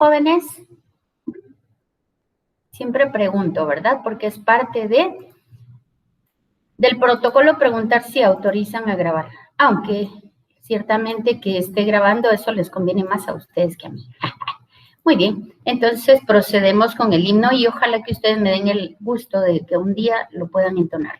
Jóvenes, siempre pregunto, ¿verdad? Porque es parte del protocolo preguntar si autorizan a grabar. Aunque ciertamente que esté grabando, eso les conviene más a ustedes que a mí. Muy bien, entonces procedemos con el himno y ojalá que ustedes me den el gusto de que un día lo puedan entonar.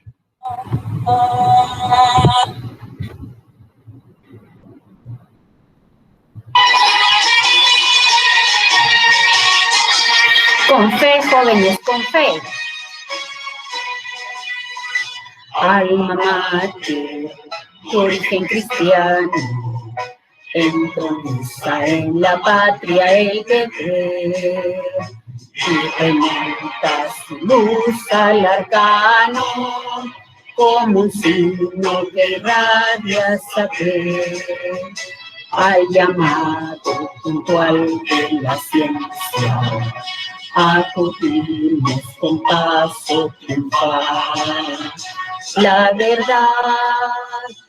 Con fe, jóvenes, con fe. Alma mater, tu origen cristiano, entroniza en la patria el deber, y remonta su luz al arcano, como un signo que irradia saber, al llamado puntual de la ciencia, acudimos con paso triunfal. La verdad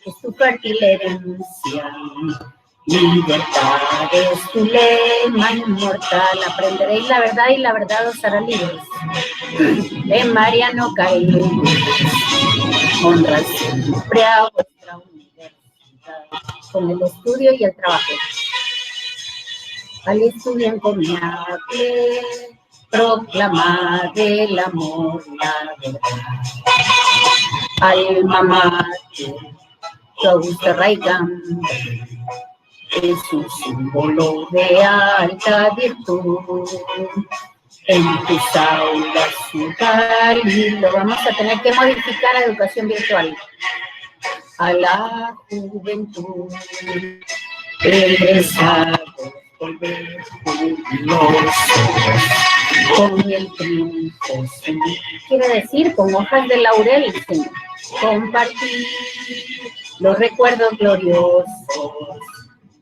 es tu fértil herencia, libertad es tu lema inmortal. Aprenderéis la verdad y la verdad os hará libres. De Mariano Caín, honra siempre a vuestra universidad, con el estudio y el trabajo. Al estudio encomiable, proclamar el amor, la verdad. Alma mater, tu augusta raigambre, es un símbolo de alta virtud. En tus aulas, lo vamos a tener que modificar a educación virtual. A la juventud, egresados, volver jubilosos, con el triunfo, quiere decir con hojas de laurel, Señor. Compartir los recuerdos gloriosos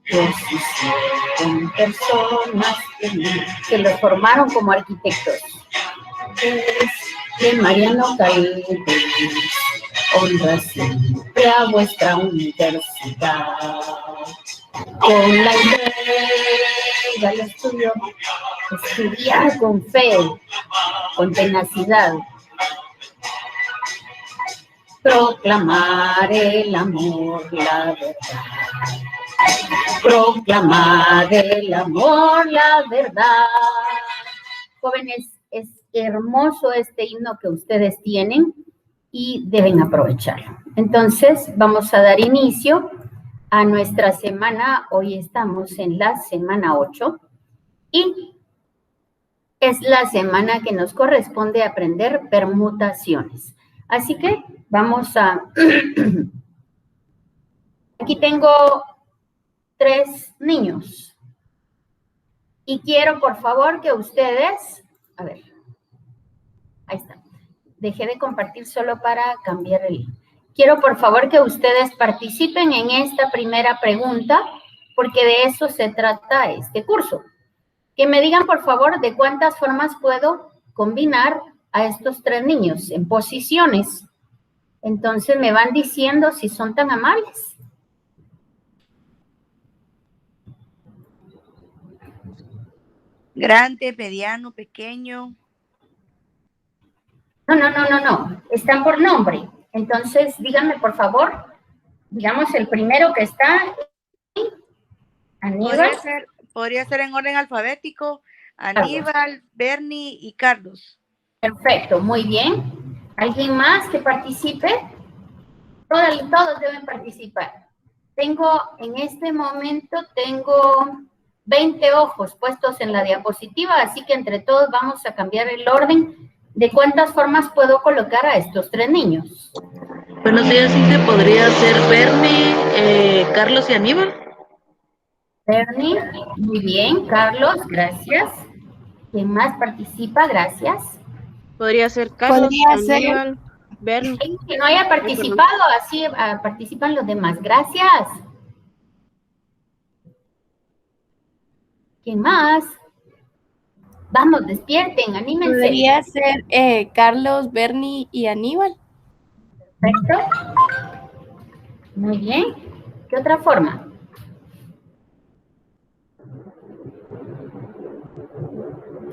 que os hicieron personas que los formaron como arquitectos. De Mariano Caín, honra siempre a vuestra universidad. Con la entrega al estudio, estudiar con fe, con tenacidad. Proclamar el amor, la verdad. Proclamar el amor, la verdad. Jóvenes, es hermoso este himno que ustedes tienen y deben aprovecharlo. Entonces, vamos a dar inicio a nuestra semana. Hoy estamos en la semana 8 y es la semana que nos corresponde aprender permutaciones. Así que vamos a... Aquí tengo 3 niños. Y quiero, por favor, que ustedes... A ver. Ahí está. Dejé de compartir solo para cambiar el... Quiero, por favor, que ustedes participen en esta primera pregunta, porque de eso se trata este curso. Que me digan, por favor, de cuántas formas puedo combinar a estos 3 niños en posiciones. Entonces me van diciendo si son tan amables. Grande, mediano, pequeño. No. Están por nombre. Entonces, díganme, por favor, digamos el primero que está. Aníbal. Podría ser en orden alfabético. Aníbal, Bernie y Carlos. Perfecto, muy bien. ¿Alguien más que participe? Todos deben participar. En este momento tengo 20 ojos puestos en la diapositiva, así que entre todos vamos a cambiar el orden de cuántas formas puedo colocar a estos 3 niños. Buenos días, sí se podría ser Bernie, Carlos y Aníbal. Bernie, muy bien. Carlos, gracias. ¿Quién más participa? Gracias. Podría ser Carlos, Aníbal, Bernie. Que no haya participado, así participan los demás. Gracias. ¿Quién más? Vamos, despierten, anímense. Podría ser Carlos, Bernie y Aníbal. Perfecto. Muy bien. ¿Qué otra forma?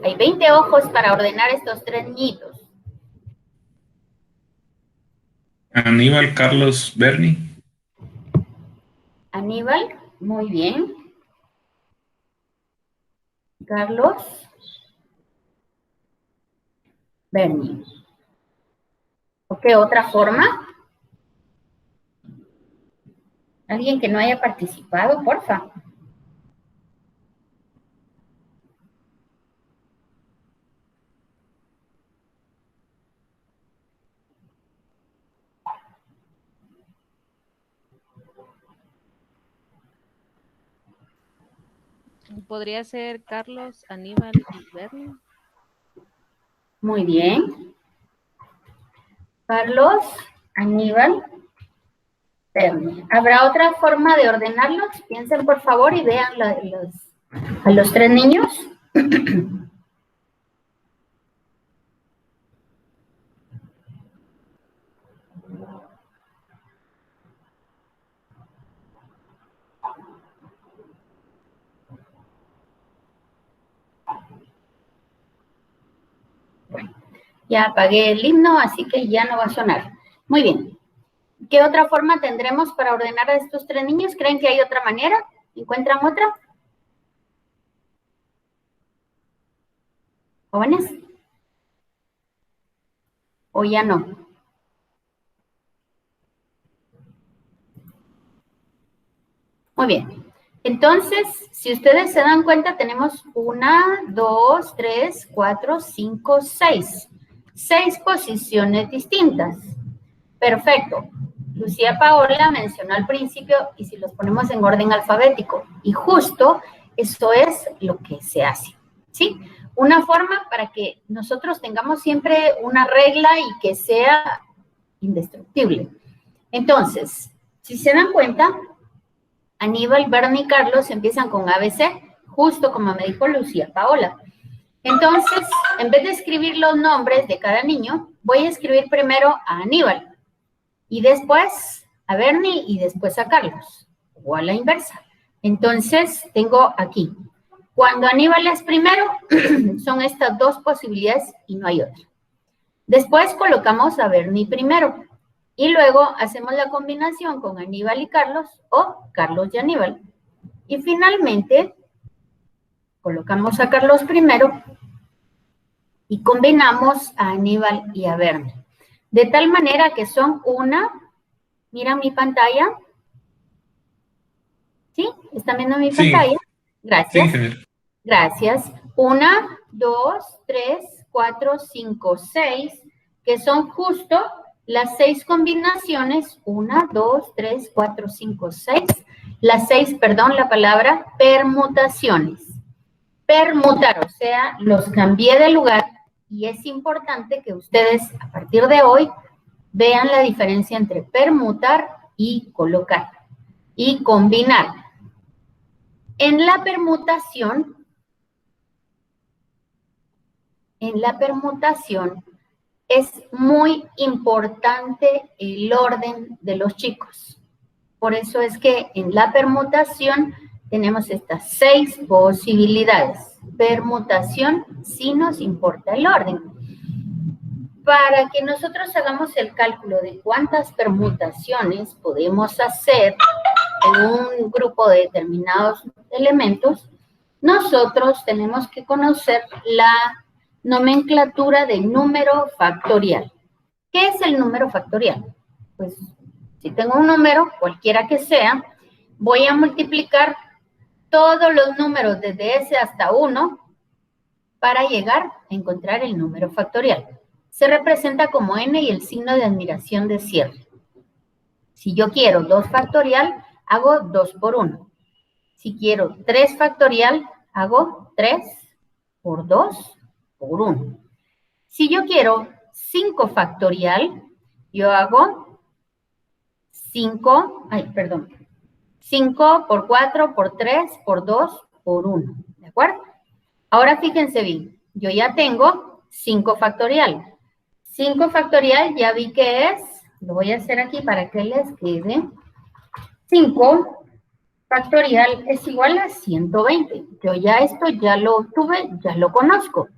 Hay 20 ojos para ordenar estos 3 niñitos. Aníbal, Carlos, Bernie. Aníbal, muy bien. Carlos. Bernie. ¿Ok? ¿Otra forma? ¿Alguien que no haya participado, porfa? Podría ser Carlos, Aníbal y Bernie. Muy bien. Carlos, Aníbal, Bernie. ¿Habrá otra forma de ordenarlos? Piensen, por favor, y vean a los 3 niños. Ya apagué el himno, así que ya no va a sonar. Muy bien. ¿Qué otra forma tendremos para ordenar a estos 3 niños? ¿Creen que hay otra manera? ¿Encuentran otra? ¿Jóvenes? ¿O ya no? Muy bien. Entonces, si ustedes se dan cuenta, tenemos 1, 2, 3, 4, 5, 6. 6 posiciones distintas. Perfecto. Lucía Paola mencionó al principio, y si los ponemos en orden alfabético, y justo esto es lo que se hace, ¿sí? Una forma para que nosotros tengamos siempre una regla y que sea indestructible. Entonces, si se dan cuenta, Aníbal, Bernie y Carlos empiezan con ABC, justo como me dijo Lucía Paola. Entonces, en vez de escribir los nombres de cada niño, voy a escribir primero a Aníbal, y después a Bernie, y después a Carlos, o a la inversa. Entonces, tengo aquí, cuando Aníbal es primero, son estas 2 posibilidades y no hay otra. Después colocamos a Bernie primero, y luego hacemos la combinación con Aníbal y Carlos, o Carlos y Aníbal. Y finalmente, colocamos a Carlos primero, y combinamos a Aníbal y a Bernie. De tal manera que son ¿miran mi pantalla? ¿Sí? ¿Están viendo mi pantalla? Gracias. Sí. Gracias. 1, 2, 3, 4, 5, 6, que son justo las 6 combinaciones. 1, 2, 3, 4, 5, 6. Las 6, perdón, la palabra permutaciones. Permutar, o sea, los cambié de lugar, y es importante que ustedes a partir de hoy vean la diferencia entre permutar y colocar y combinar. En la permutación es muy importante el orden de los chicos. Por eso es que en la permutación tenemos estas 6 posibilidades. Permutación, sí nos importa el orden. Para que nosotros hagamos el cálculo de cuántas permutaciones podemos hacer en un grupo de determinados elementos, nosotros tenemos que conocer la nomenclatura de número factorial. ¿Qué es el número factorial? Pues si tengo un número, cualquiera que sea, voy a multiplicar todos los números desde S hasta 1 para llegar a encontrar el número factorial. Se representa como n y el signo de admiración de cierre. Si yo quiero 2 factorial, hago 2 por 1. Si quiero 3 factorial, hago 3 por 2 por 1. Si yo quiero 5 factorial, yo hago 5 por 4 por 3 por 2 por 1. ¿De acuerdo? Ahora fíjense bien, yo ya tengo 5 factorial. 5 factorial ya vi que es, lo voy a hacer aquí para que les quede. 5 factorial es igual a 120. Yo ya esto ya lo tuve, ya lo conozco.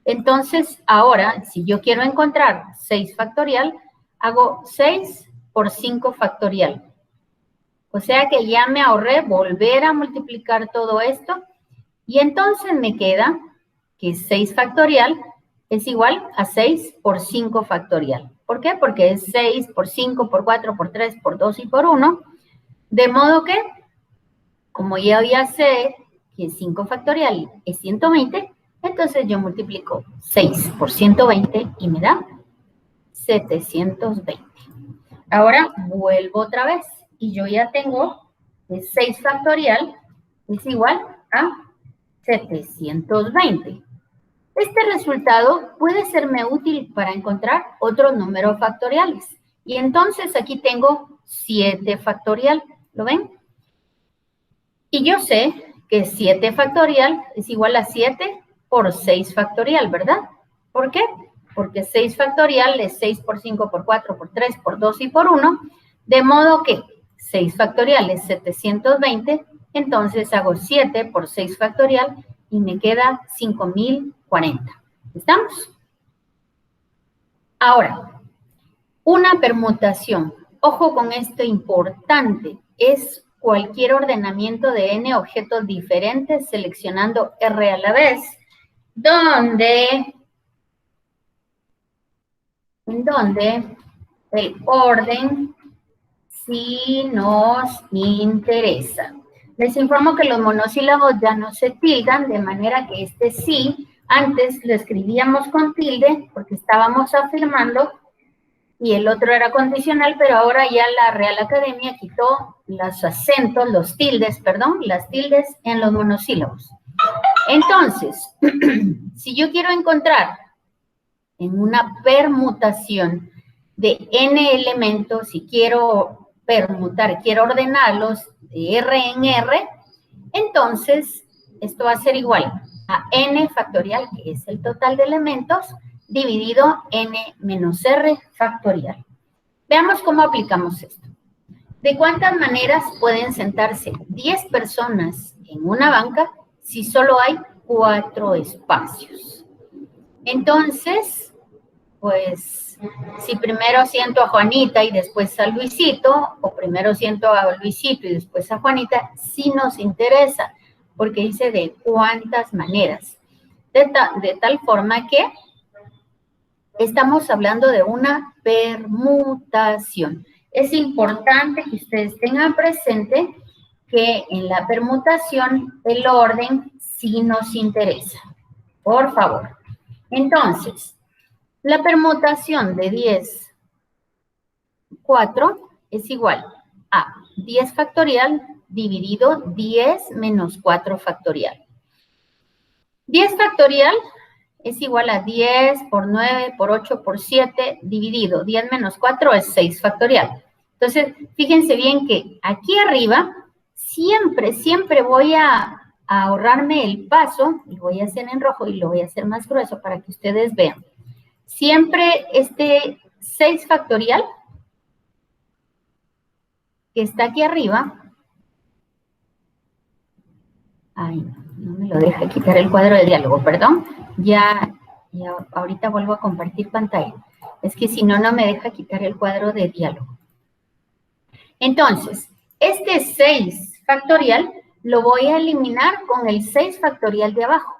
Entonces, ahora, si yo quiero encontrar 6 factorial, hago 6 por 5 factorial. O sea que ya me ahorré volver a multiplicar todo esto. Y entonces me queda que 6 factorial es igual a 6 por 5 factorial. ¿Por qué? Porque es 6 por 5, por 4, por 3, por 2 y por 1. De modo que, como yo ya sé que 5 factorial es 120, entonces yo multiplico 6 por 120 y me da 720. Ahora vuelvo otra vez y yo ya tengo que 6 factorial es igual a 720. Este resultado puede serme útil para encontrar otros números factoriales. Y entonces aquí tengo 7 factorial, ¿lo ven? Y yo sé que 7 factorial es igual a 7 por 6 factorial, ¿verdad? ¿Por qué? Porque 6 factorial es 6 por 5, por 4, por 3, por 2 y por 1. De modo que 6 factorial es 720, entonces hago 7 por 6 factorial y me queda 5040. ¿Estamos? Ahora, una permutación. Ojo con esto importante. Es cualquier ordenamiento de n objetos diferentes seleccionando R a la vez, donde el orden sí nos interesa. Les informo que los monosílabos ya no se tildan, de manera que este sí, antes lo escribíamos con tilde porque estábamos afirmando y el otro era condicional, pero ahora ya la Real Academia quitó los acentos, las tildes en los monosílabos. Entonces, si yo quiero encontrar en una permutación de n elementos, si quiero permutar, quiero ordenarlos de R en R, entonces esto va a ser igual a n factorial, que es el total de elementos, dividido n menos r factorial. Veamos cómo aplicamos esto. ¿De cuántas maneras pueden sentarse 10 personas en una banca si solo hay 4 espacios? Entonces, pues, si primero siento a Juanita y después a Luisito, o primero siento a Luisito y después a Juanita, sí nos interesa, porque dice de cuántas maneras. De tal forma que estamos hablando de una permutación. Es importante que ustedes tengan presente que en la permutación el orden sí nos interesa. Por favor. Entonces, la permutación de 10, 4 es igual a 10 factorial dividido 10 menos 4 factorial. 10 factorial es igual a 10 por 9 por 8 por 7 dividido 10 menos 4 es 6 factorial. Entonces, fíjense bien que aquí arriba siempre voy a ahorrarme el paso y voy a hacer en rojo y lo voy a hacer más grueso para que ustedes vean. Siempre este 6 factorial que está aquí arriba, ay, no me lo deja quitar el cuadro de diálogo, perdón, ya ahorita vuelvo a compartir pantalla. Es que si no, no me deja quitar el cuadro de diálogo. Entonces, este 6 factorial lo voy a eliminar con el 6 factorial de abajo.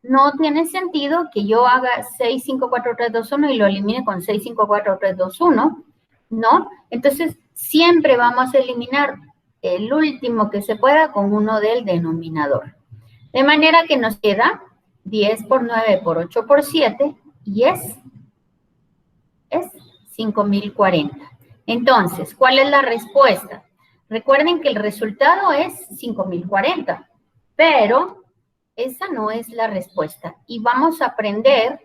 No tiene sentido que yo haga 6, 5, 4, 3, 2, 1 y lo elimine con 6, 5, 4, 3, 2, 1, ¿no? Entonces, siempre vamos a eliminar el último que se pueda con uno del denominador. De manera que nos queda 10 por 9 por 8 por 7 y es 5040. Entonces, ¿cuál es la respuesta? Recuerden que el resultado es 5040, pero esa no es la respuesta. Y vamos a aprender,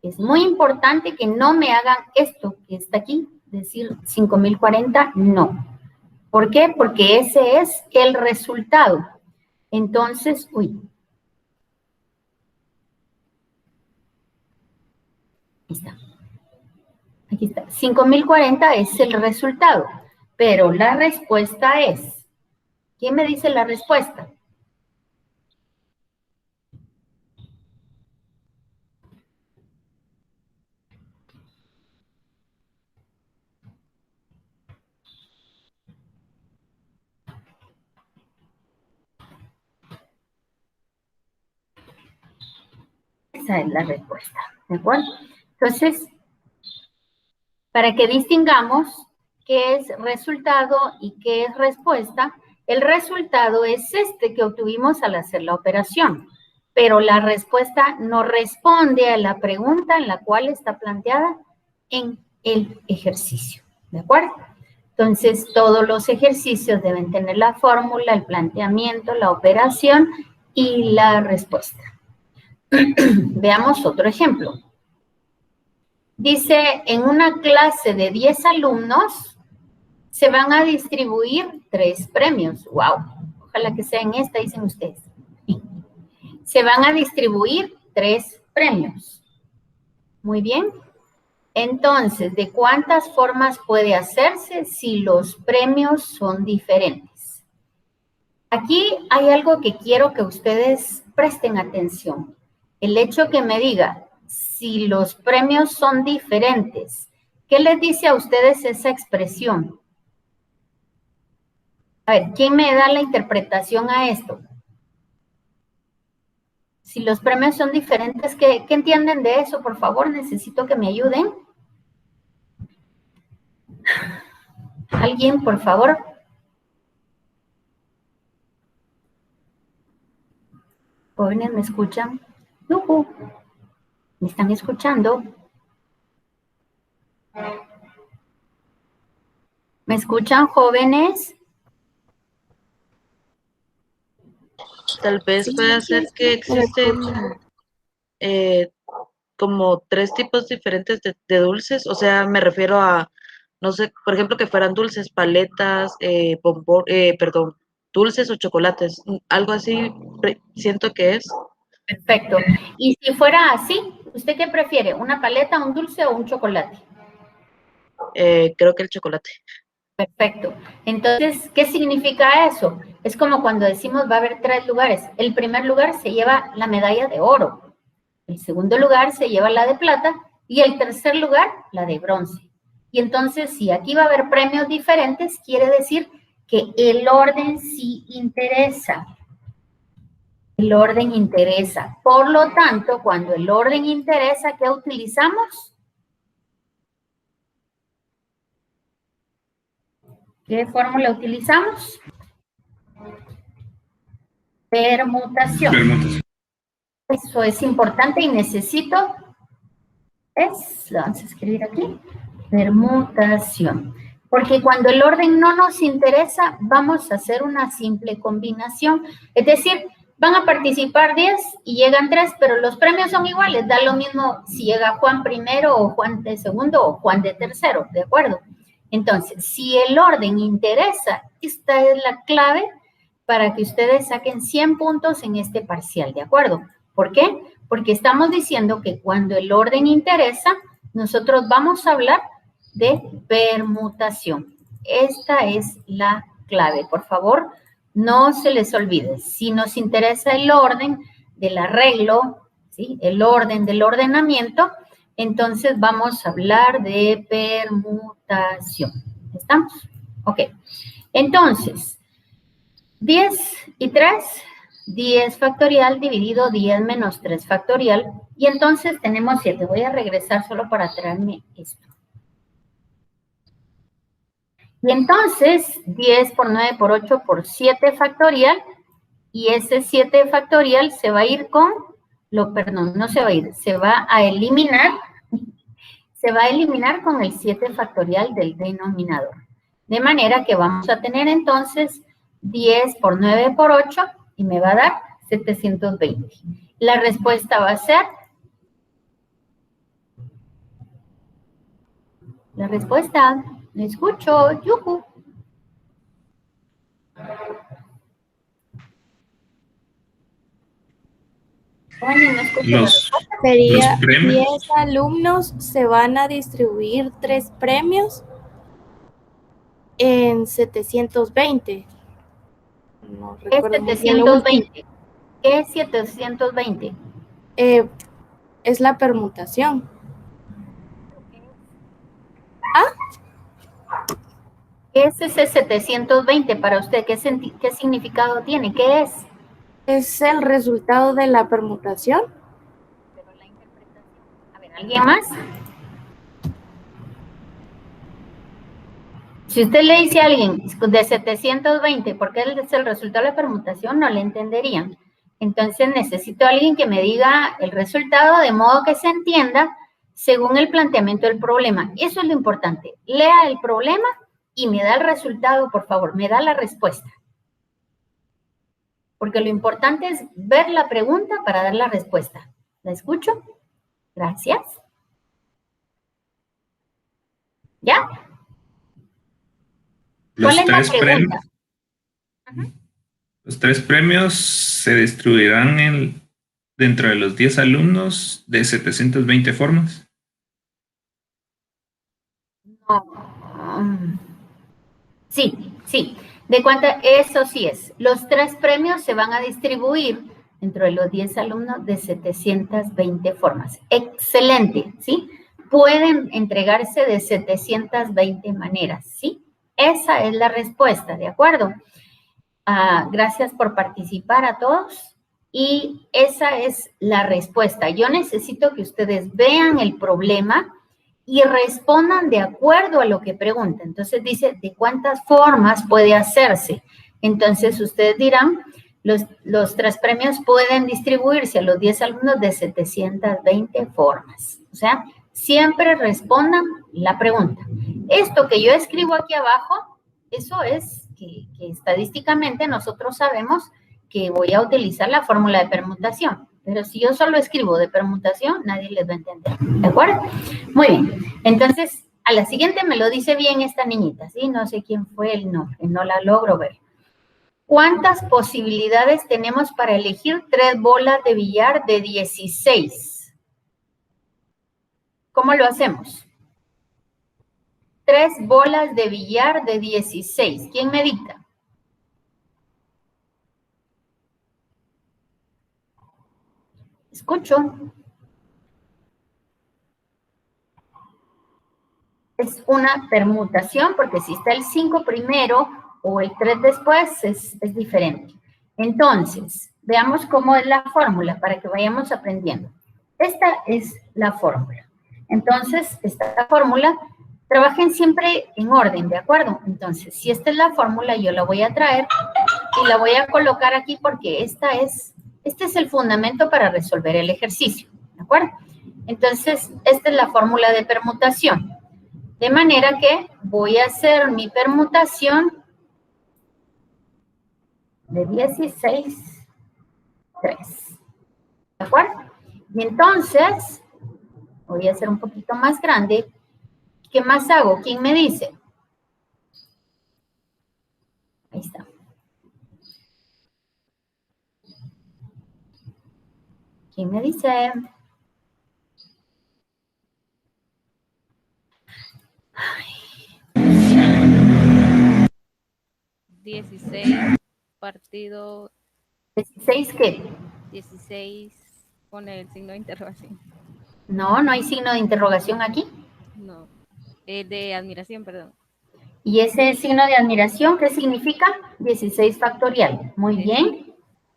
es muy importante que no me hagan esto que está aquí, decir 5040, no. ¿Por qué? Porque ese es el resultado. Entonces, ahí está. Aquí está. 5040 es el resultado, pero la respuesta es, ¿quién me dice la respuesta? Esa es la respuesta, ¿de acuerdo? Entonces, para que distingamos qué es resultado y qué es respuesta, el resultado es este que obtuvimos al hacer la operación, pero la respuesta no responde a la pregunta en la cual está planteada en el ejercicio, ¿de acuerdo? Entonces, todos los ejercicios deben tener la fórmula, el planteamiento, la operación y la respuesta. Veamos otro ejemplo. Dice, en una clase de 10 alumnos, se van a distribuir 3 premios. ¡Wow! Ojalá que sea en esta, dicen ustedes. Se van a distribuir 3 premios. Muy bien. Entonces, ¿de cuántas formas puede hacerse si los premios son diferentes? Aquí hay algo que quiero que ustedes presten atención. El hecho que me diga, si los premios son diferentes, ¿qué les dice a ustedes esa expresión? A ver, ¿quién me da la interpretación a esto? Si los premios son diferentes, ¿qué entienden de eso? Por favor, necesito que me ayuden. ¿Alguien, por favor? Jóvenes, ¿me escuchan? ¿Me están escuchando? ¿Me escuchan, jóvenes? Tal vez pueda ser que existen como 3 tipos diferentes de dulces, o sea, me refiero a, no sé, por ejemplo, que fueran dulces, paletas, perdón, dulces o chocolates, algo así siento que es. Perfecto. Y si fuera así, ¿usted qué prefiere? ¿Una paleta, un dulce o un chocolate? Creo que el chocolate. Perfecto. Entonces, ¿qué significa eso? Es como cuando decimos va a haber 3 lugares. El primer lugar se lleva la medalla de oro. El segundo lugar se lleva la de plata y el tercer lugar la de bronce. Y entonces, si aquí va a haber premios diferentes, quiere decir que el orden sí interesa. El orden interesa. Por lo tanto, cuando el orden interesa, ¿qué utilizamos? ¿Qué fórmula utilizamos? Permutación. Permutación. Eso es importante y necesito, lo vamos a escribir aquí, permutación. Porque cuando el orden no nos interesa, vamos a hacer una simple combinación. Es decir, van a participar 10 y llegan 3, pero los premios son iguales. Da lo mismo si llega Juan primero o Juan de segundo o Juan de tercero, ¿de acuerdo? Entonces, si el orden interesa, esta es la clave para que ustedes saquen 100 puntos en este parcial, ¿de acuerdo? ¿Por qué? Porque estamos diciendo que cuando el orden interesa, nosotros vamos a hablar de permutación. Esta es la clave. Por favor, no se les olvide. Si nos interesa el orden del arreglo, ¿sí? El orden del ordenamiento, entonces vamos a hablar de permutación. ¿Estamos? Ok. Entonces, 10 y 3, 10 factorial dividido 10 menos 3 factorial. Y entonces tenemos 7. Voy a regresar solo para traerme esto. Y entonces, 10 por 9 por 8 por 7 factorial. Y ese 7 factorial se va a ir con, perdón, no se va a ir, se va a eliminar. Se va a eliminar con el 7 factorial del denominador. De manera que vamos a tener entonces 10 por 9 por 8 y me va a dar 720. La respuesta va a ser, la respuesta, me escucho, yujú. Bueno, no escucho la respuesta. Sería Los premios. 10 alumnos se van a distribuir 3 premios en 720. No ¿Qué es recuerdo muy bien lo último. 720? ¿Qué es 720? Es la permutación. ¿Qué es ese 720 para usted? ¿Qué significado tiene? ¿Qué es? Es el resultado de la permutación. Pero la ¿Alguien más? Si usted le dice a alguien de 720, porque es el resultado de la permutación, no le entenderían. Entonces necesito a alguien que me diga el resultado de modo que se entienda según el planteamiento del problema. Eso es lo importante. Lea el problema y me da el resultado, por favor, me da la respuesta. Porque lo importante es ver la pregunta para dar la respuesta. ¿La escucho? Gracias. ¿Ya? ¿Cuál es la pregunta? Los 3 premios se distribuirán dentro de los 10 alumnos de 720 formas. No. Sí, sí. Eso sí es. Los 3 premios se van a distribuir dentro de los 10 alumnos de 720 formas. Excelente, ¿sí? Pueden entregarse de 720 maneras, ¿sí? Esa es la respuesta, ¿de acuerdo? Gracias por participar a todos. Y esa es la respuesta. Yo necesito que ustedes vean el problema y respondan de acuerdo a lo que pregunta. Entonces dice, ¿de cuántas formas puede hacerse? Entonces ustedes dirán, los 3 premios pueden distribuirse a los 10 alumnos de 720 formas. O sea, siempre respondan la pregunta. Esto que yo escribo aquí abajo, eso es que estadísticamente nosotros sabemos que voy a utilizar la fórmula de permutación. Pero si yo solo escribo de permutación, nadie les va a entender. ¿De acuerdo? Muy bien. Entonces, a la siguiente me lo dice bien esta niñita, ¿sí? No sé quién fue el nombre, no la logro ver. ¿Cuántas posibilidades tenemos para elegir 3 bolas de billar de 16? ¿Cómo lo hacemos? 3 bolas de billar de 16. ¿Quién me dicta? Escucho. Es una permutación, porque si está el 5 primero o el 3 después, es diferente. Entonces, veamos cómo es la fórmula para que vayamos aprendiendo. Esta es la fórmula. Entonces, esta fórmula, trabajen siempre en orden, ¿de acuerdo? Entonces, si esta es la fórmula, yo la voy a traer y la voy a colocar aquí porque este es el fundamento para resolver el ejercicio, ¿de acuerdo? Entonces, esta es la fórmula de permutación. De manera que voy a hacer mi permutación de 16, 3. ¿De acuerdo? Y entonces, voy a hacer un poquito más grande. ¿Qué más hago? ¿Quién me dice? Ahí está. ¿Quién me dice? 16 partido. ¿16 qué? 16 con el signo de interrogación. No, no hay signo de interrogación aquí. No, de admiración, perdón. ¿Y ese signo de admiración qué significa? 16 factorial. Muy bien.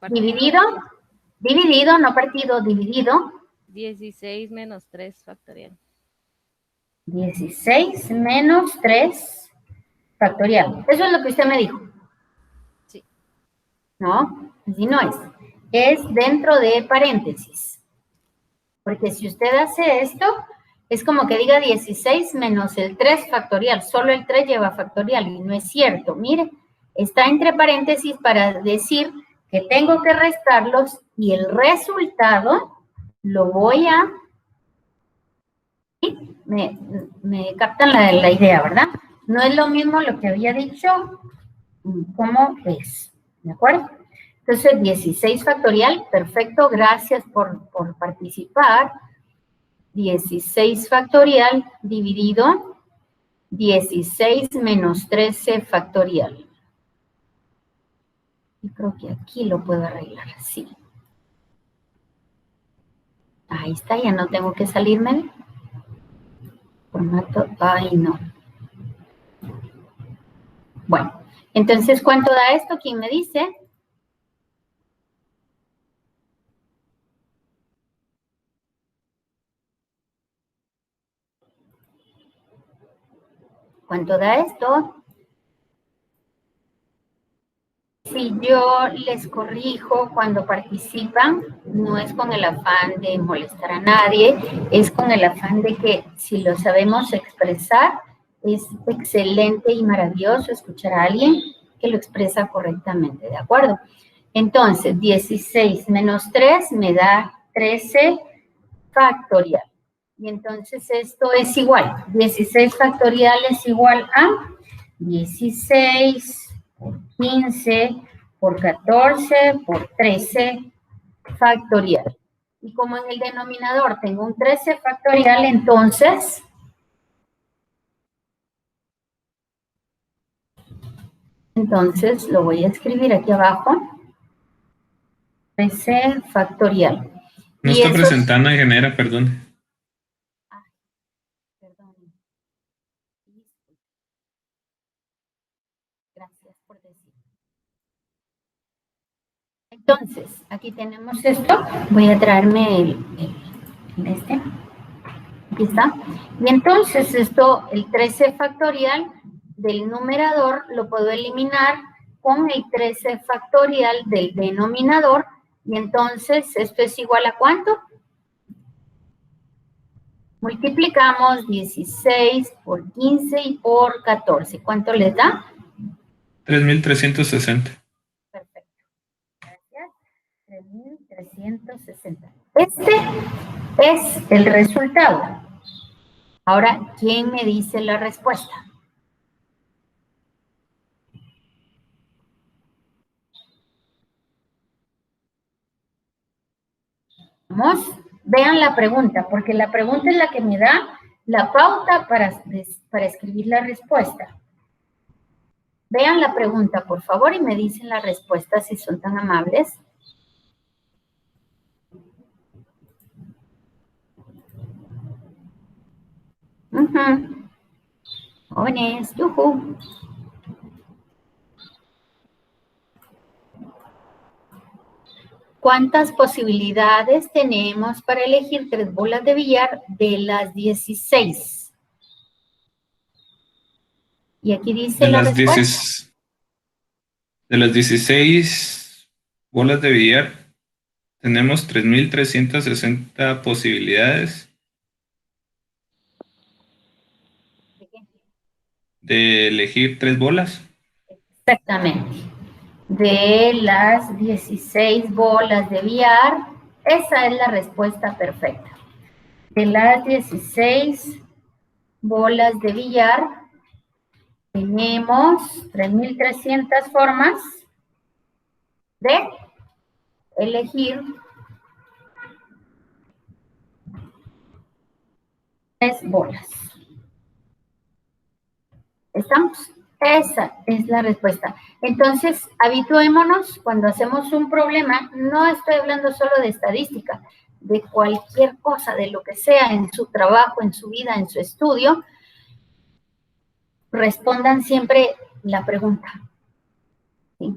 Dividido. Dividido, no partido, dividido. 16 menos 3 factorial. 16 menos 3 factorial. Eso es lo que usted me dijo. Sí. No, así no es. Es dentro de paréntesis. Porque si usted hace esto, es como que diga 16 menos el 3 factorial. Solo el 3 lleva factorial y no es cierto. Mire, está entre paréntesis para decir que tengo que restarlos y el resultado lo voy a... ¿Sí? Me captan la idea, ¿verdad? No es lo mismo lo que había dicho, como es. ¿De acuerdo? Entonces, 16 factorial, perfecto, gracias por participar. 16 factorial dividido 16 menos 13 factorial. Y creo que aquí lo puedo arreglar así. Ahí está, ya no tengo que salirme. Formato, ay no. Bueno, entonces, ¿cuánto da esto? ¿Quién me dice? ¿Cuánto da esto? Si yo les corrijo cuando participan, no es con el afán de molestar a nadie, es con el afán de que si lo sabemos expresar, es excelente y maravilloso escuchar a alguien que lo expresa correctamente, ¿de acuerdo? Entonces, 16 menos 3 me da 13 factorial. Y entonces esto es igual. 16 factorial es igual a 16 por 15 por 14 por 13 factorial. Y como en el denominador tengo un 13 factorial, entonces lo voy a escribir aquí abajo. 13 factorial. No Y está eso- presentando, ingeniera, perdón. Perdón. Gracias por decir. Entonces, aquí tenemos esto. Voy a traerme el este. Aquí está. Y entonces esto, el 13 factorial del numerador, lo puedo eliminar con el 13 factorial del denominador. Y entonces, ¿esto es igual a cuánto? Multiplicamos 16 por 15 y por 14. ¿Cuánto les da? 3.360. Perfecto. Gracias. 3.360. Este es el resultado. Ahora, ¿quién me dice la respuesta? Vamos, vean la pregunta, porque la pregunta es la que me da la pauta para escribir la respuesta. Vean la pregunta, por favor, y me dicen la respuesta si son tan amables. Jóvenes, yujú. ¿Cuántas posibilidades tenemos para elegir 3 bolas de billar de las 16? Y aquí dice la respuesta. De las 16 bolas de billar, tenemos 3.360 posibilidades de elegir 3 bolas. Exactamente. De las 16 bolas de billar, esa es la respuesta perfecta. De las 16 bolas de billar, tenemos 3.300 formas de elegir 3 bolas. ¿Estamos? Esa es la respuesta. Entonces, habituémonos cuando hacemos un problema, no estoy hablando solo de estadística, de cualquier cosa, de lo que sea en su trabajo, en su vida, en su estudio, respondan siempre la pregunta. ¿Sí?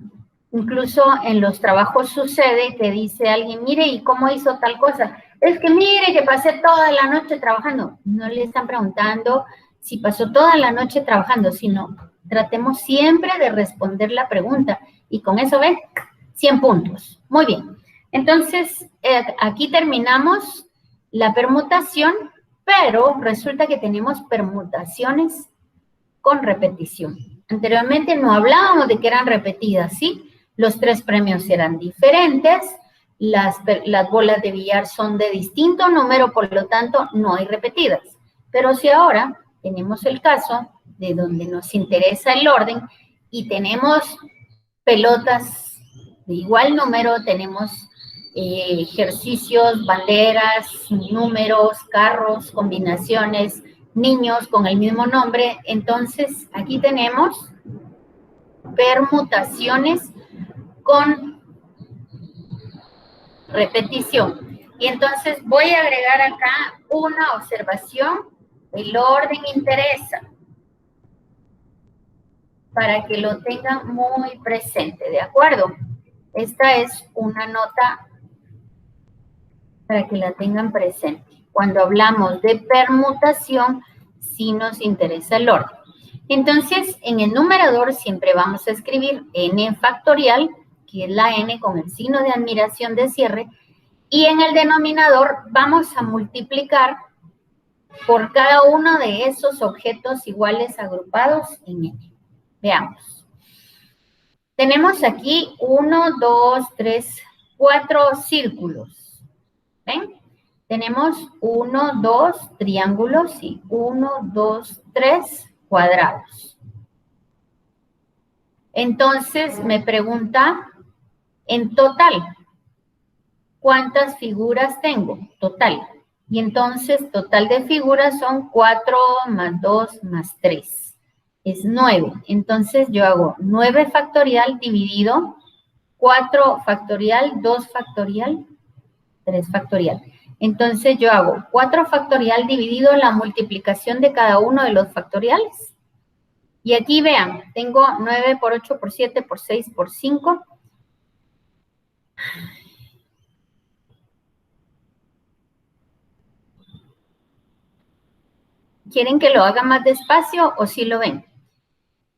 Incluso en los trabajos sucede que dice alguien, mire, ¿y cómo hizo tal cosa? Es que mire que pasé toda la noche trabajando. No le están preguntando si pasó toda la noche trabajando, sino tratemos siempre de responder la pregunta. Y con eso, ¿ven? 100 puntos. Muy bien. Entonces, aquí terminamos la permutación, pero resulta que tenemos permutaciones con repetición. Anteriormente no hablábamos de que eran repetidas, ¿sí? Los 3 premios eran diferentes, las bolas de billar son de distinto número, por lo tanto, no hay repetidas. Pero si ahora tenemos el caso de donde nos interesa el orden y tenemos pelotas de igual número, tenemos ejercicios, banderas, números, carros, combinaciones, niños con el mismo nombre, entonces aquí tenemos permutaciones con repetición. Y entonces voy a agregar acá una observación, el orden interesa, para que lo tengan muy presente, ¿de acuerdo? Esta es una nota para que la tengan presente. Cuando hablamos de permutación, sí nos interesa el orden. Entonces, en el numerador siempre vamos a escribir n factorial, que es la n con el signo de admiración de cierre, y en el denominador vamos a multiplicar por cada uno de esos objetos iguales agrupados en n. Veamos. Tenemos aquí 1, 2, 3, 4 círculos. ¿Ven? Tenemos 1, 2 triángulos y 1, 2, 3 cuadrados. Entonces me pregunta, en total, ¿cuántas figuras tengo? Total. Y entonces total de figuras son 4 más 2 más 3. Es 9. Entonces yo hago 9 factorial dividido 4 factorial, 2 factorial, 3 factorial. Entonces yo hago 4 factorial dividido la multiplicación de cada uno de los factoriales. Y aquí vean, tengo 9 por 8 por 7 por 6 por 5. ¿Quieren que lo haga más despacio o sí lo ven?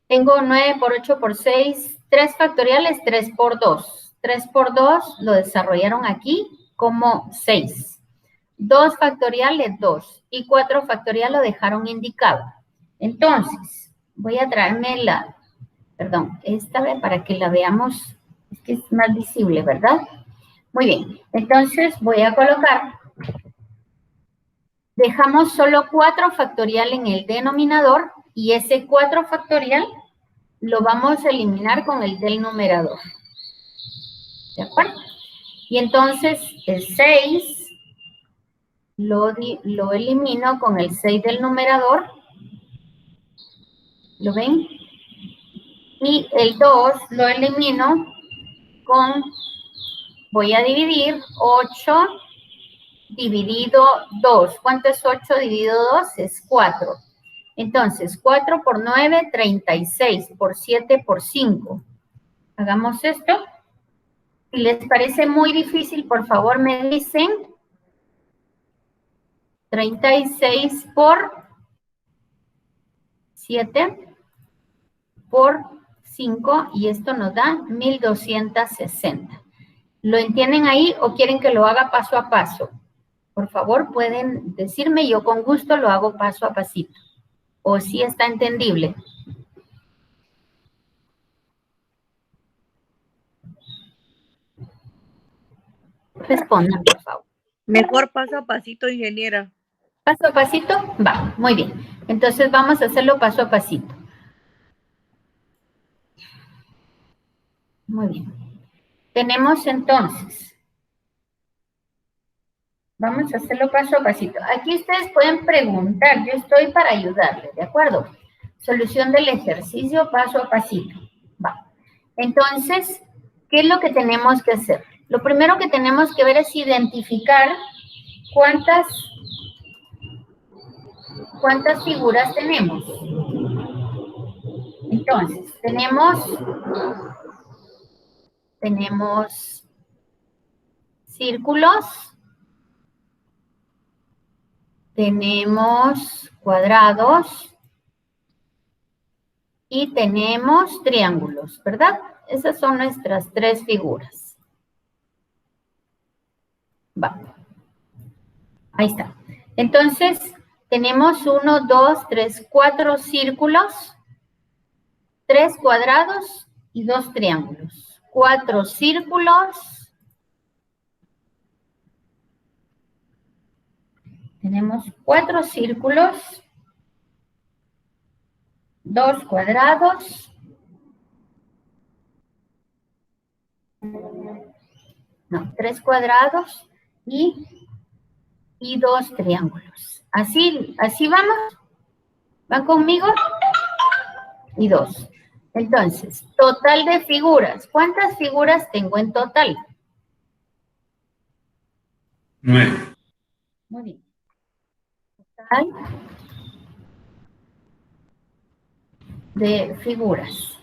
Tengo 9 por 8 por 6, 3 factoriales, 3 por 2. 3 por 2 lo desarrollaron aquí como 6. 2 factoriales, 2. Y 4 factorial lo dejaron indicado. Entonces, voy a traerme esta vez para que la veamos. Es que es más visible, ¿verdad? Muy bien. Entonces, voy a colocar. Dejamos solo 4 factorial en el denominador y ese 4 factorial lo vamos a eliminar con el del numerador. ¿De acuerdo? Y entonces el 6 lo elimino con el 6 del numerador. ¿Lo ven? Y el 2 lo elimino con, voy a dividir 8 dividido 2. ¿Cuánto es 8 dividido 2? Es 4. Entonces, 4 por 9, 36. Por 7, por 5. Hagamos esto. Si les parece muy difícil, por favor me dicen. 36 por 7 por 5. Y esto nos da 1260. ¿Lo entienden ahí o quieren que lo haga paso a paso? Por favor, pueden decirme, yo con gusto lo hago paso a pasito. ¿O si está entendible? Respondan, por favor. Mejor paso a pasito, ingeniera. ¿Paso a pasito? Va, muy bien. Entonces vamos a hacerlo paso a pasito. Muy bien. Tenemos entonces. Vamos a hacerlo paso a pasito. Aquí ustedes pueden preguntar, yo estoy para ayudarles, ¿de acuerdo? Solución del ejercicio paso a pasito. Va. Entonces, ¿qué es lo que tenemos que hacer? Lo primero que tenemos que ver es identificar cuántas figuras tenemos. Entonces, tenemos círculos, tenemos cuadrados y tenemos triángulos, ¿verdad? Esas son nuestras 3 figuras. Va. Ahí está. Entonces, tenemos 1, 2, 3, 4 círculos, 3 cuadrados y 2 triángulos. 4 círculos. Tenemos 4 círculos, 2 cuadrados. No, 3 cuadrados y 2 triángulos. Así vamos. ¿Van conmigo? Y 2. Entonces, total de figuras. ¿Cuántas figuras tengo en total? 9. Muy bien. Total de figuras.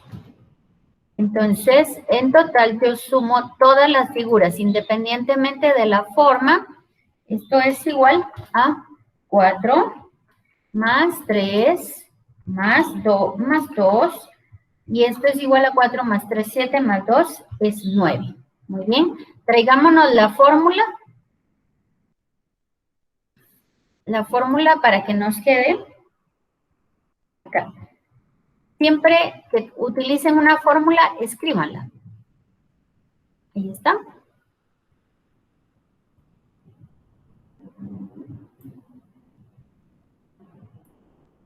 Entonces, en total yo sumo todas las figuras, independientemente de la forma. Esto es igual a 4 más 3 más 2, y esto es igual a 4 más 3, 7 más 2 es 9. Muy bien, traigámonos la fórmula para que nos quede acá. Siempre que utilicen una fórmula, escríbanla. Ahí está.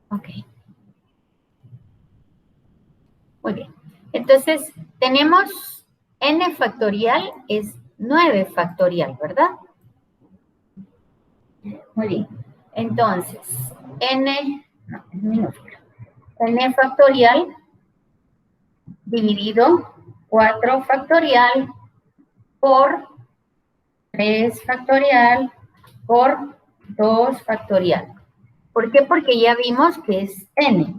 Ok. Muy bien. Entonces, tenemos n factorial es 9 factorial, ¿verdad? Muy bien. Entonces, n, no, es minúscula. N factorial dividido 4 factorial por 3 factorial por 2 factorial. ¿Por qué? Porque ya vimos que es n.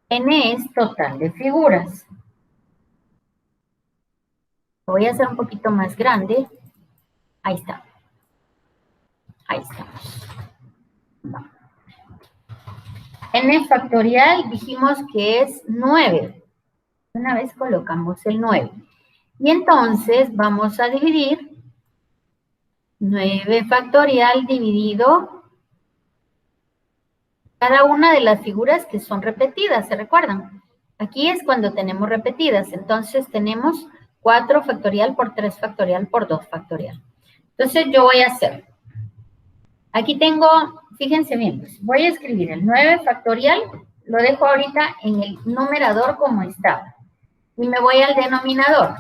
N es total de figuras. Lo voy a hacer un poquito más grande. Ahí está. Ahí estamos. N factorial dijimos que es 9. Una vez colocamos el 9. Y entonces vamos a dividir 9 factorial dividido cada una de las figuras que son repetidas, ¿se recuerdan? Aquí es cuando tenemos repetidas. Entonces tenemos 4 factorial por 3 factorial por 2 factorial. Entonces yo voy a hacer. Aquí tengo, fíjense bien, pues voy a escribir el 9 factorial, lo dejo ahorita en el numerador como estaba. Y me voy al denominador.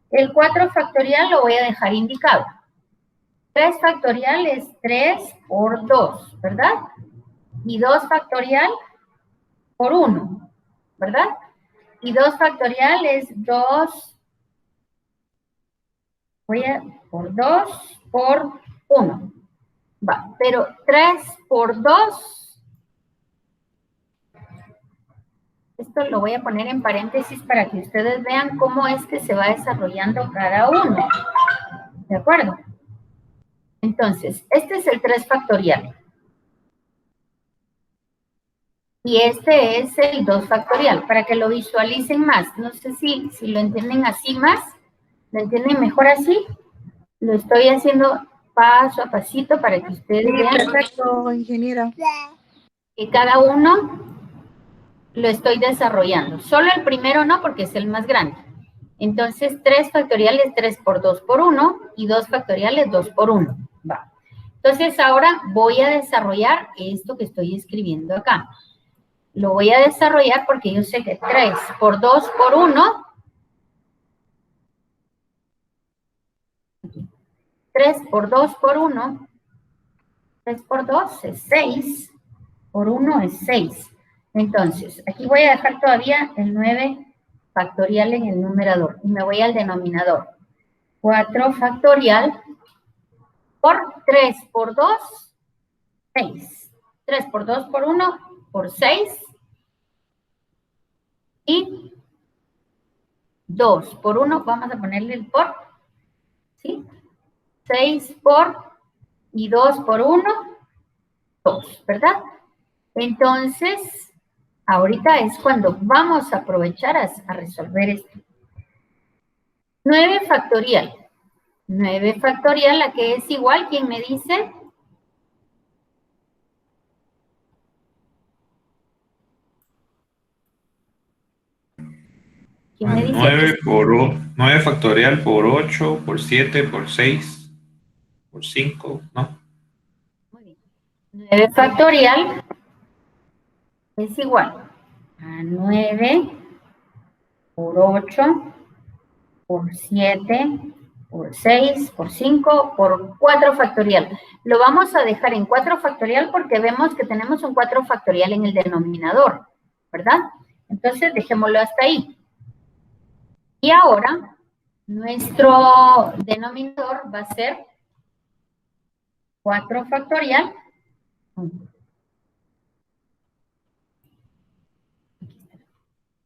El 4 factorial lo voy a dejar indicado. 3 factorial es 3 por 2, ¿verdad? Y 2 factorial por 1, ¿verdad? Y 2 factorial es 2, por 2 por 1. Va, pero 3 por 2, esto lo voy a poner en paréntesis para que ustedes vean cómo es que se va desarrollando cada uno. ¿De acuerdo? Entonces, este es el 3 factorial. Y este es el 2 factorial, para que lo visualicen más. No sé si lo entienden así más, lo entienden mejor así. Lo estoy haciendo paso a pasito para que ustedes vean. Perfecto, ingeniera. Que cada uno lo estoy desarrollando. Solo el primero no, porque es el más grande. Entonces, 3 factorial es 3 por 2 por 1 y 2 factorial es 2 por 1. Va. Entonces, ahora voy a desarrollar esto que estoy escribiendo acá. Lo voy a desarrollar porque yo sé que 3 por 2 por 1, 3 por 2 por 1, 3 por 2 es 6, por 1 es 6. Entonces, aquí voy a dejar todavía el 9 factorial en el numerador y me voy al denominador. 4 factorial por 3 por 2, 6. 3 por 2 por 1 por 6 y 2 por 1, vamos a ponerle el por, ¿sí? 6 por y 2 por 1, 2, ¿verdad? Entonces, ahorita es cuando vamos a aprovechar a resolver esto. 9 factorial. 9 factorial, la que es igual, ¿quién me dice? ¿Quién me dice? 9 factorial por 8, por 7, por 6, por 5, ¿no? Muy bien. 9 factorial es igual a 9 por 8 por 7 por 6 por 5 por 4 factorial. Lo vamos a dejar en 4 factorial porque vemos que tenemos un 4 factorial en el denominador, ¿verdad? Entonces, dejémoslo hasta ahí. Y ahora, nuestro denominador va a ser 4 factorial.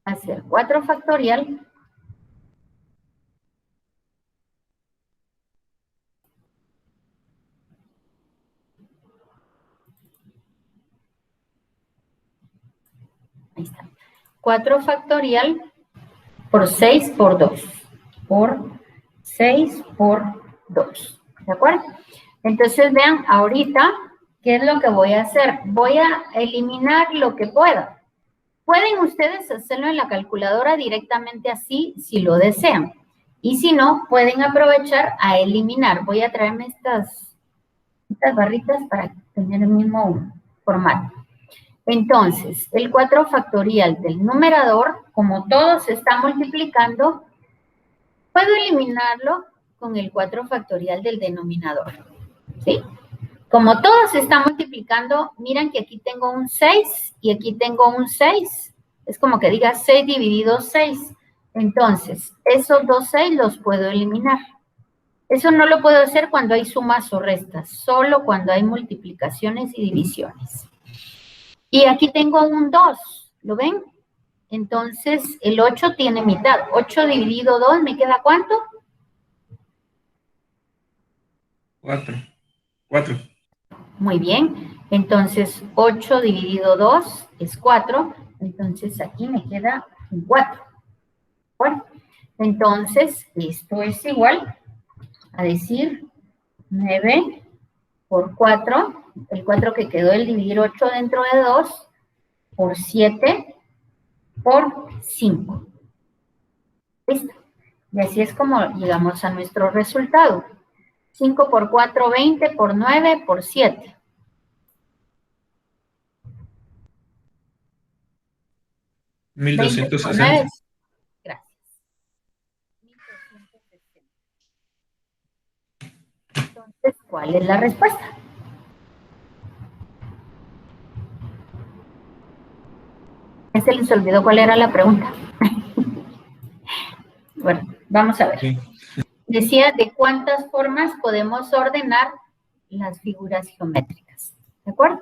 Va a ser 4 factorial 4 factorial por 6 por 2. Por 6 por 2. ¿De acuerdo? Entonces, vean, ahorita, ¿qué es lo que voy a hacer? Voy a eliminar lo que pueda. Pueden ustedes hacerlo en la calculadora directamente así, si lo desean. Y si no, pueden aprovechar a eliminar. Voy a traerme estas barritas para tener el mismo formato. Entonces, el 4 factorial del numerador, como todo se está multiplicando, puedo eliminarlo con el 4 factorial del denominador. ¿Sí? Como todo se está multiplicando, miren que aquí tengo un 6 y aquí tengo un 6. Es como que diga 6 dividido 6. Entonces, esos dos 6 los puedo eliminar. Eso no lo puedo hacer cuando hay sumas o restas, solo cuando hay multiplicaciones y divisiones. Y aquí tengo un 2, ¿lo ven? Entonces, el 8 tiene mitad. 8 dividido 2, ¿me queda cuánto? 4. Muy bien. Entonces, 8 dividido 2 es 4. Entonces, aquí me queda un 4. Bueno, entonces, esto es igual a decir 9 por 4. El 4 que quedó, el dividir 8 dentro de 2, por 7 por 5. ¿Listo? Y así es como llegamos a nuestro resultado. 5 por 4, 20, por 9, por 7. $1,260. Gracias. 1,260. Entonces, ¿cuál es la respuesta? Se les olvidó cuál era la pregunta. Bueno, vamos a ver. Sí. Decía de cuántas formas podemos ordenar las figuras geométricas. ¿De acuerdo?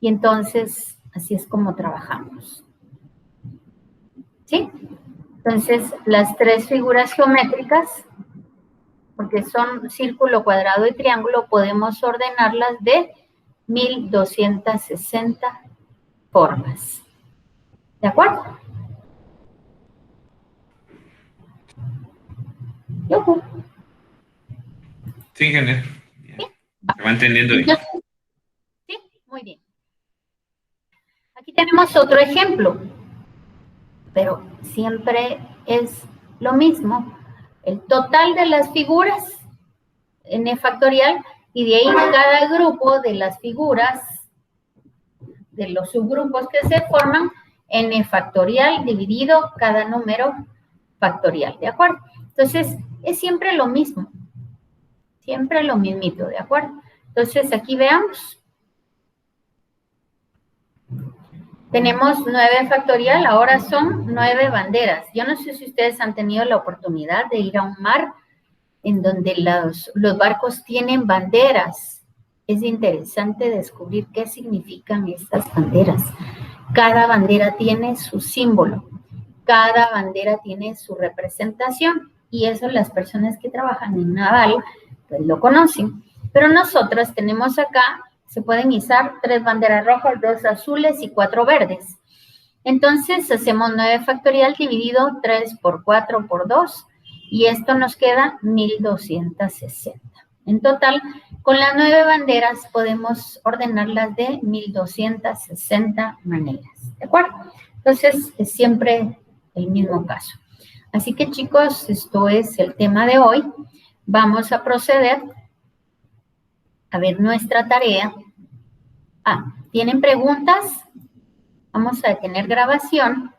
Y entonces, así es como trabajamos. ¿Sí? Entonces, las 3 figuras geométricas, porque son círculo, cuadrado y triángulo, podemos ordenarlas de 1,260 formas. ¿De acuerdo? ¡Yujú! Sí, ingeniero. Se va entendiendo bien. Sí, muy bien. Aquí tenemos otro ejemplo, pero siempre es lo mismo. El total de las figuras, n factorial, y de ahí cada grupo de las figuras, de los subgrupos que se forman, n factorial dividido cada número factorial, ¿de acuerdo? Entonces, es siempre lo mismo. Siempre lo mismito, ¿de acuerdo? Entonces, aquí veamos. Tenemos 9 factorial, ahora son 9 banderas. Yo no sé si ustedes han tenido la oportunidad de ir a un mar en donde los barcos tienen banderas. Es interesante descubrir qué significan estas banderas. Cada bandera tiene su símbolo, cada bandera tiene su representación, y eso las personas que trabajan en naval pues lo conocen. Pero nosotros tenemos acá, se pueden izar 3 banderas rojas, 2 azules y 4 verdes. Entonces hacemos 9 factorial dividido 3 por 4 por 2, y esto nos queda 1,260. En total, con las 9 banderas podemos ordenarlas de 1,260 maneras. ¿De acuerdo? Entonces, es siempre el mismo caso. Así que, chicos, esto es el tema de hoy. Vamos a proceder a ver nuestra tarea. ¿Tienen preguntas? Vamos a detener grabación.